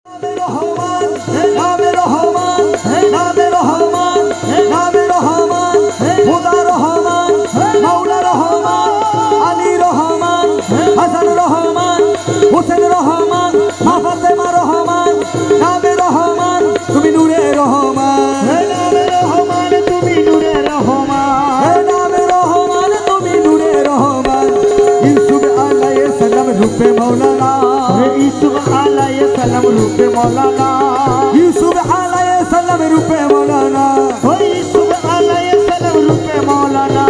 রহমান নামে রহমান নামে রহমান নামে রহমান খোদা রহমান মাওলা রহমান আলী রহমান হাসান রহমান হোসেন রহমান ফাতেমা রহমান নামে রহমান তুমি নূরে রহমান নামে রহমান তুমি নূরে রহমান নামে রহমান তুমি নূরে রহমান ইউসুফ আলাইহিস সালাম রূপে মাওলানা ইউসুফ আলাইহিস সালাম রূপে মাওলানা ইউসুফ আলাইহিস সালাম রূপে মাওলানা ইউসুফ আলাইহিস সালাম রূপে মাওলানা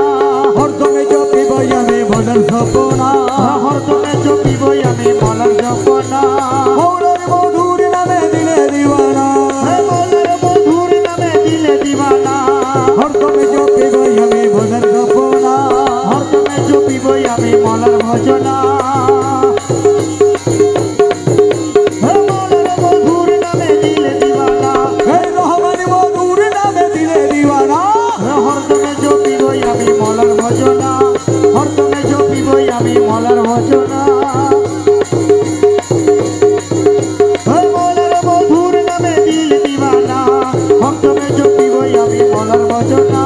হরদমে জপিব আমি মলার জপনা হরদমে জপিব আমি মলার জপনা মৌলার মধুর নামে দিলে দিওয়ানা মৌলার মধুর নামে দিলে দিওয়ানা হরদমে জপিব আমি মলার জপনা হরদমে জপিব আমি মলার ভজনা আমি মলার ভজনা মলার মধুর নামে দিল দিবানা হরদমে জপিব আমি মলার ভজনা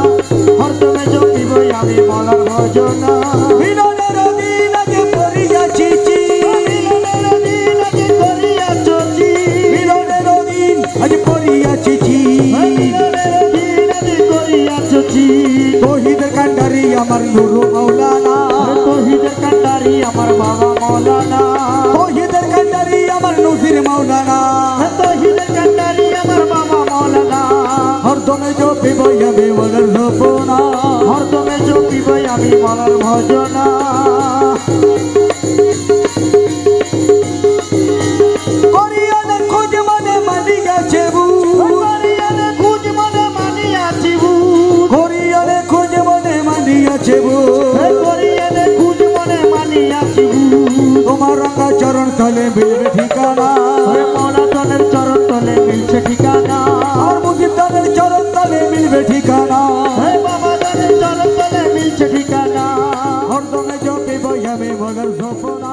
হরদমে জপিব আমি মলার ভজনা মিলনের দিন আগে পড়িয়াছি মিলনের দিন আগে করিয়াছি মিলনের দিন আগে পড়িয়াছি মিলনের দিন আগে করিয়াছি তৌহিদের কান্ডারি আমার নূর মাওলানা তৌহিদের কান্ডারি আমার বাবা মাওলানা তৌহিদের কান্ডারি আমার নজির মাওলানা তৌহিদের কান্ডারি আমার বাবা মাওলানা হরদমে জপিব আমি মলার জপনা হরদমে জপিব আমি মলার ভজনা করিয়ানে খুঁজ মনে মানিয়াছে করিয়ানে খুঁজ মনে মানিয়াছে করিয়ানে খুঁজ মনে মানিয়াছে তোমার রঙা চরণ তলে মিলবে ঠিকানা মৌলা তলের চরণ তলে মিলছে ঠিকানা আর মুজিব তলের চরণ তলে মিলবে ঠিকানা বাবা তলের চরণ তলে মিলছে ঠিকানা হরদমে জপিব আমি মলার জপনা।